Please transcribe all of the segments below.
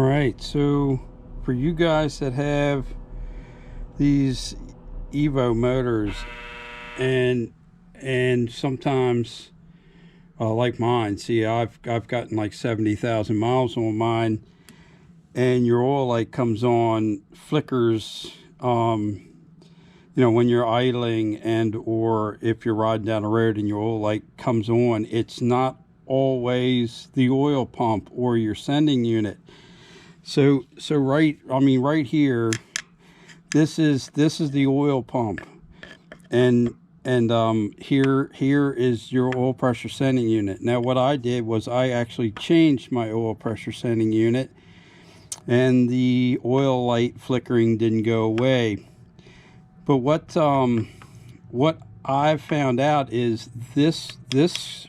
right, so for you guys that have these Evo motors and sometimes like mine, see, I've gotten like 70,000 miles on mine, and your oil light comes on, flickers, when you're idling, and or if you're riding down the road and your oil light comes on. It's not always the oil pump or your sending unit. So right here, this is the oil pump, and here is your oil pressure sending unit. Now what I did was I actually changed my oil pressure sending unit, and the oil light flickering didn't go away. But what I've found out is this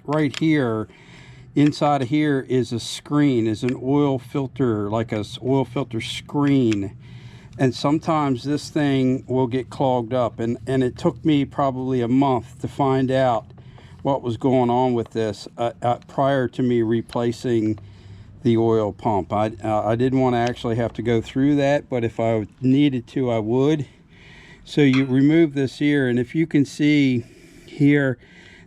right here, inside of here, is a screen, is an oil filter, like a oil filter screen. And sometimes this thing will get clogged up, and it took me probably a month to find out what was going on with this prior to me replacing the oil pump. I didn't want to actually have to go through that, but if I needed to, I would. So you remove this here, and if you can see here,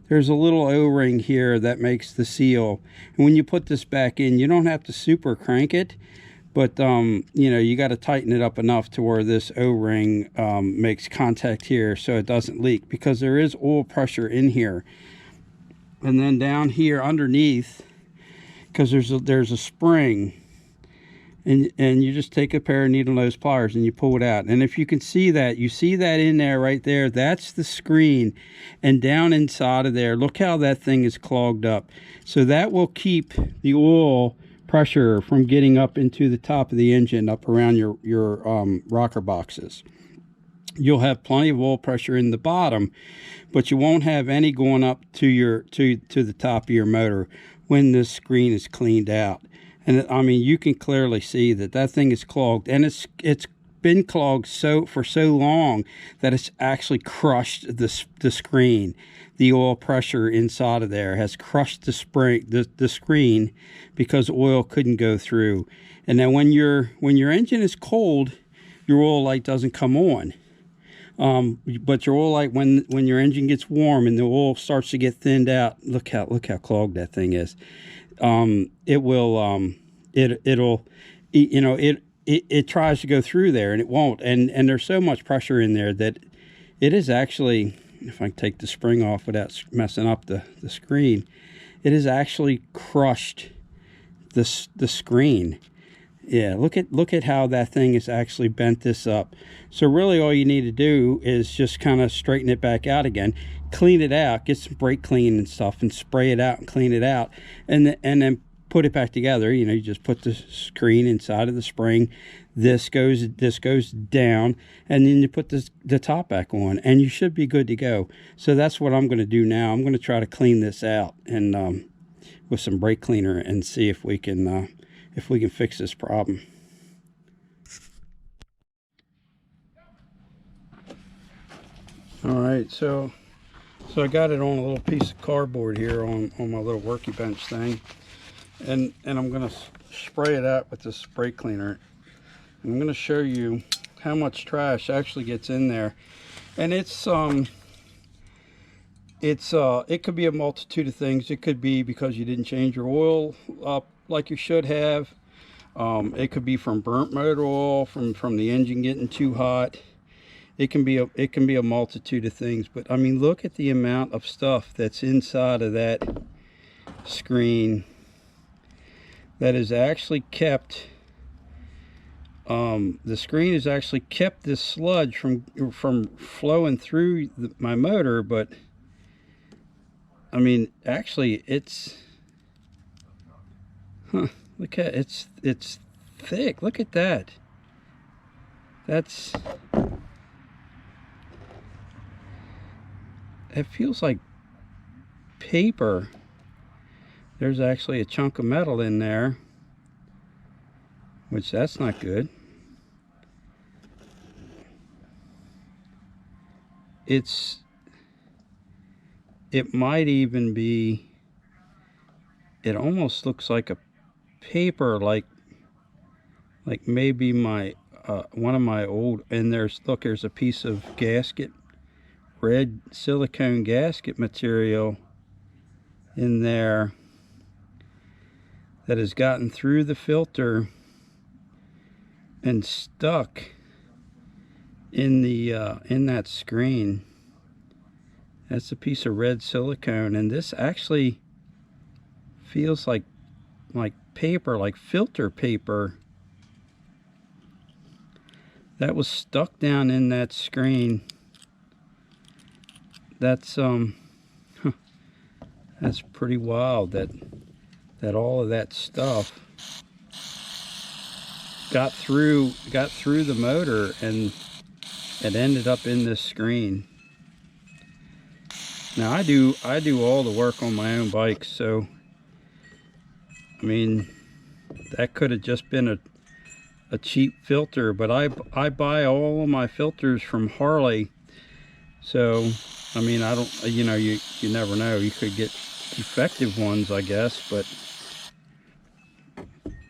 there's a little O-ring here that makes the seal. And when you put this back in, you don't have to super crank it, but you got to tighten it up enough to where this O-ring makes contact here so it doesn't leak, because there is oil pressure in here. And then down here underneath, because there's a spring, and you just take a pair of needle nose pliers and you pull it out. And if you can see that, you see that in there right there, that's the screen. And down inside of there, look how that thing is clogged up. So that will keep the oil pressure from getting up into the top of the engine, up around your rocker boxes. You'll have plenty of oil pressure in the bottom, but you won't have any going up to the top of your motor when this screen is cleaned out. And I mean, you can clearly see that thing is clogged, and it's been clogged for so long that it's actually crushed the screen. The oil pressure inside of there has crushed the screen, because oil couldn't go through. And then when your engine is cold, your oil light doesn't come on. But your oil light, when your engine gets warm and the oil starts to get thinned out, look how clogged that thing is. It tries to go through there and it won't, and there's so much pressure in there that it is actually, if I take the spring off without messing up the screen, it has actually crushed the screen. Yeah, look at how that thing has actually bent this up. So really all you need to do is just kind of straighten it back out again, clean it out, get some brake clean and stuff, and spray it out and clean it out, and then put it back together. You just put the screen inside of the spring, this goes down, and then you put the top back on, and you should be good to go. So that's what I'm going to do now. I'm going to try to clean this out and with some brake cleaner, and see if we can fix this problem. All right, so I got it on a little piece of cardboard here on my little worky bench thing, and I'm going to spray it out with this spray cleaner. I'm going to show you how much trash actually gets in there, and it could be a multitude of things. It could be because you didn't change your oil up like you should have. It could be from burnt motor oil, from the engine getting too hot. It can be a multitude of things, but I mean, look at the amount of stuff that's inside of that screen that is actually kept. The screen has actually kept this sludge from flowing through my motor, but I mean, actually, it's look at it's thick. Look at that. It feels like paper. There's actually a chunk of metal in there, which that's not good. It might even be, it almost looks like a paper, like like maybe my one of my old, and there's a piece of gasket, red silicone gasket material in there that has gotten through the filter and stuck in the in that screen. That's a piece of red silicone, and this actually feels like paper, like filter paper, that was stuck down in that screen. That's that's pretty wild that all of that stuff got through the motor and it ended up in this screen. Now I do all the work on my own bike, so I mean that could have just been a cheap filter, but I buy all of my filters from Harley, so I mean I don't, you know, you never know, you could get defective ones, I guess, but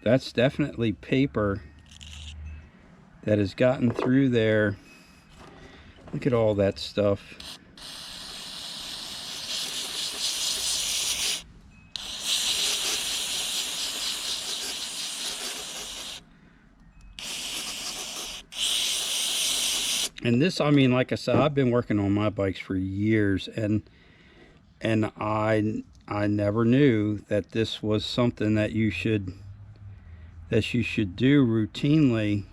that's definitely paper that has gotten through there. Look at all that stuff. And this, I mean, like I said, I've been working on my bikes for years, and I never knew that this was something that you should do routinely.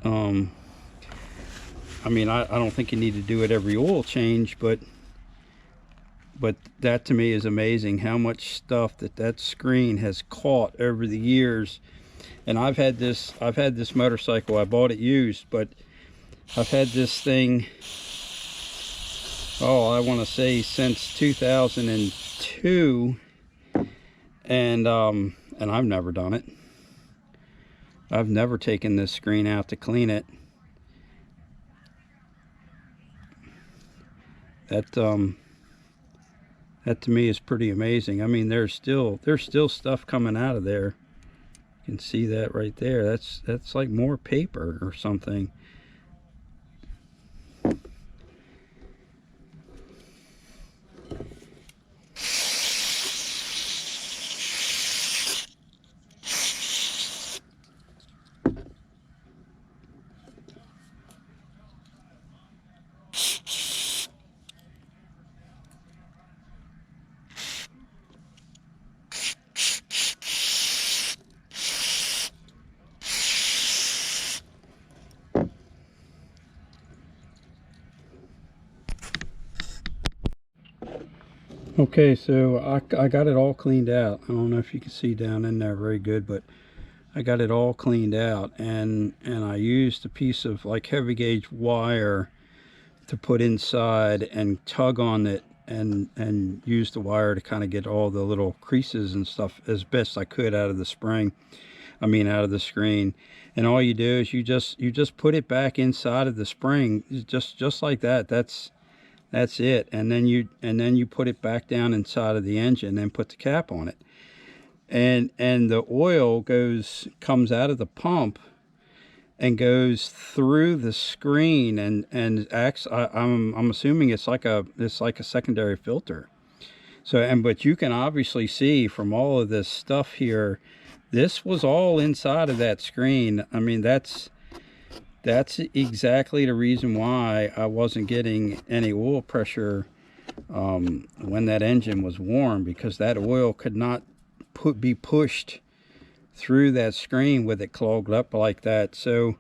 I mean, I don't think you need to do it every oil change, but that to me is amazing, how much stuff that screen has caught over the years. And I've had this motorcycle, I bought it used, but I've had this thing, oh, I want to say since 2002, and I've never done it. I've never taken this screen out to clean it. That to me is pretty amazing. I mean, there's still stuff coming out of there. You can see that right there. That's like more paper or something. Okay, so I got it all cleaned out. I don't know if you can see down in there very good, but I got it all cleaned out, and I used a piece of like heavy gauge wire to put inside and tug on it, and use the wire to kind of get all the little creases and stuff as best I could out of the spring. I mean out of the screen. And all you do is you just put it back inside of the spring, just like that. That's it. And then you put it back down inside of the engine and put the cap on it. And the oil comes out of the pump and goes through the screen and acts, I'm assuming it's like a secondary filter. So, but you can obviously see from all of this stuff here, this was all inside of that screen. I mean, that's exactly the reason why I wasn't getting any oil pressure when that engine was warm, because that oil could not be pushed through that screen with it clogged up like that. So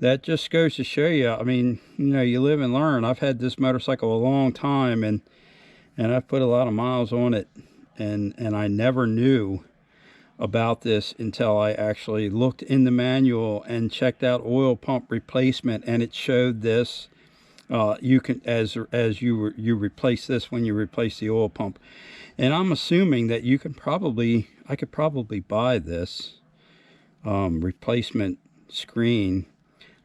that just goes to show you, I mean, you know, you live and learn. I've had this motorcycle a long time, and I've put a lot of miles on it, and I never knew about this until I actually looked in the manual and checked out oil pump replacement, and it showed this. You can, as you replace this when you replace the oil pump, and I'm assuming that I could probably buy this replacement screen.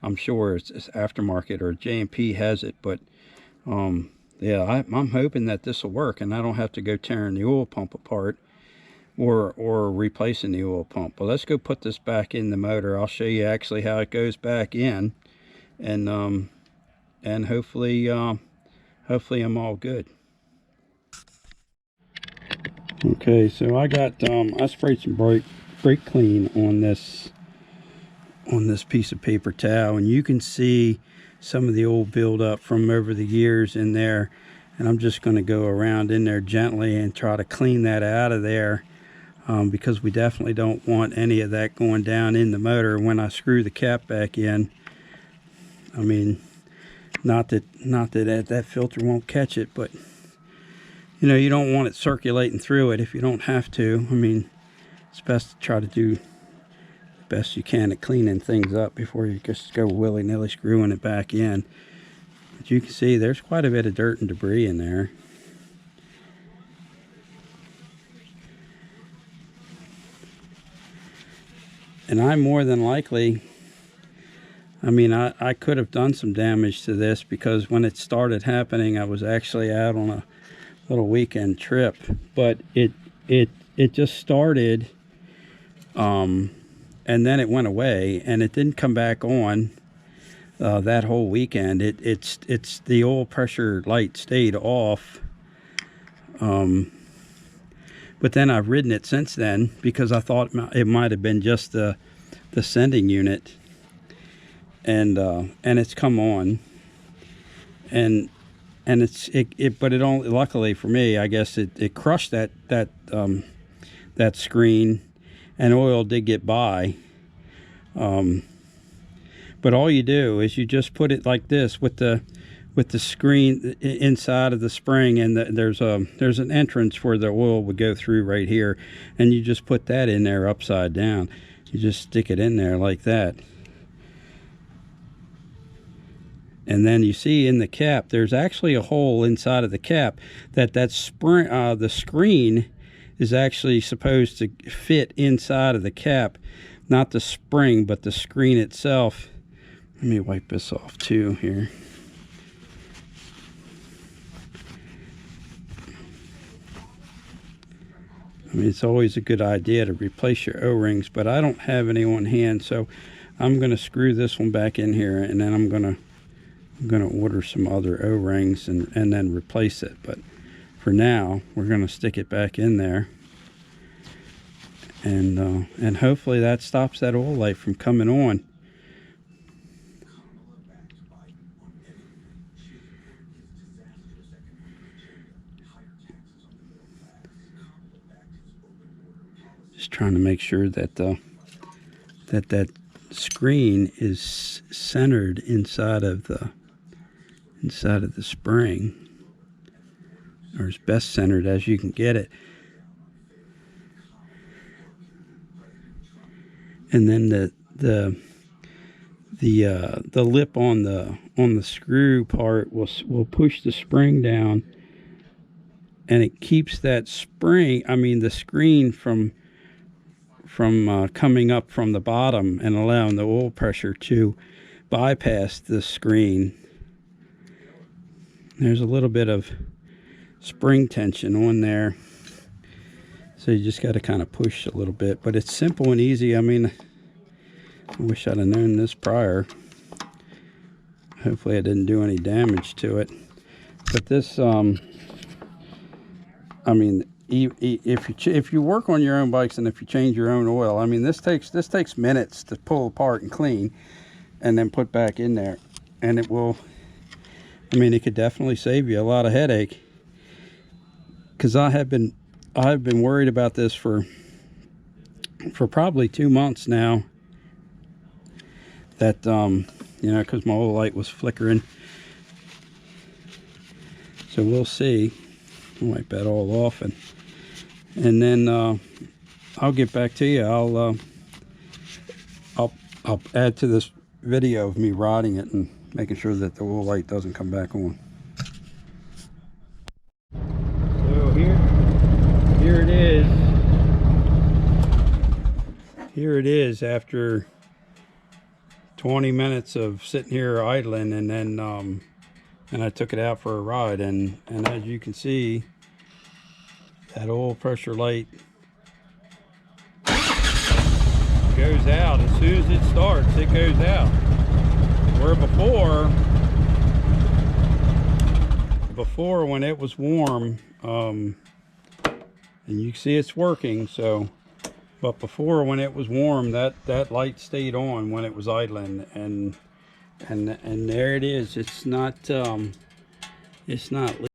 I'm sure it's aftermarket, or J&P has it, but yeah, I'm hoping that this will work and I don't have to go tearing the oil pump apart. or replacing the oil pump. But let's go put this back in the motor. I'll show you actually how it goes back in, and hopefully hopefully I'm all good. Okay, so I got I sprayed some brake clean on this piece of paper towel, and you can see some of the old buildup from over the years in there, and I'm just going to go around in there gently and try to clean that out of there, because we definitely don't want any of that going down in the motor when I screw the cap back in. I mean, not that that filter won't catch it, but you know, you don't want it circulating through it if you don't have to. I mean, it's best to try to do the best you can at cleaning things up before you just go willy-nilly screwing it back in. But you can see there's quite a bit of dirt and debris in there. And I more than likely, I mean, I could have done some damage to this, because when it started happening, I was actually out on a little weekend trip, but it just started, and then it went away, and it didn't come back on that whole weekend. It's the oil pressure light stayed off, but then I've ridden it since then, because I thought it might have been just the sending unit, and it's come on, and but it only, luckily for me, I guess it crushed that screen, and oil did get by. But all you do is you just put it like this with the screen inside of the spring, and there's an entrance where the oil would go through right here, and you just put that in there upside down. You just stick it in there like that. And then you see in the cap, there's actually a hole inside of the cap that spring, the screen is actually supposed to fit inside of the cap, not the spring, but the screen itself. Let me wipe this off too here. I mean, it's always a good idea to replace your O-rings, but I don't have any on hand, so I'm going to screw this one back in here, and then I'm going to order some other O-rings and then replace it. But for now, we're going to stick it back in there, and hopefully that stops that oil light from coming on. Just trying to make sure that that screen is centered inside of the spring, or as best centered as you can get it. And then the lip on the screw part will push the spring down, and it keeps that spring, I mean the screen, from coming up from the bottom and allowing the oil pressure to bypass the screen. There's a little bit of spring tension on there, so you just got to kind of push a little bit, but it's simple and easy. I mean, I wish I'd have known this prior. Hopefully I didn't do any damage to it. But this, I mean, if you work on your own bikes, and if you change your own oil, I mean, this takes minutes to pull apart and clean and then put back in there, and it will, I mean, it could definitely save you a lot of headache, because I've been worried about this for probably 2 months now, that you know, because my oil light was flickering. So we'll see. I'll wipe that all off, and then I'll get back to you. I'll add to this video of me riding it and making sure that the oil light doesn't come back on. So here it is. Here it is after 20 minutes of sitting here idling, and then I took it out for a ride, and as you can see, that oil pressure light goes out. As soon as it starts, it goes out. Where before when it was warm, and you can see it's working, so, but before when it was warm, that light stayed on when it was idling, and there it is. It's not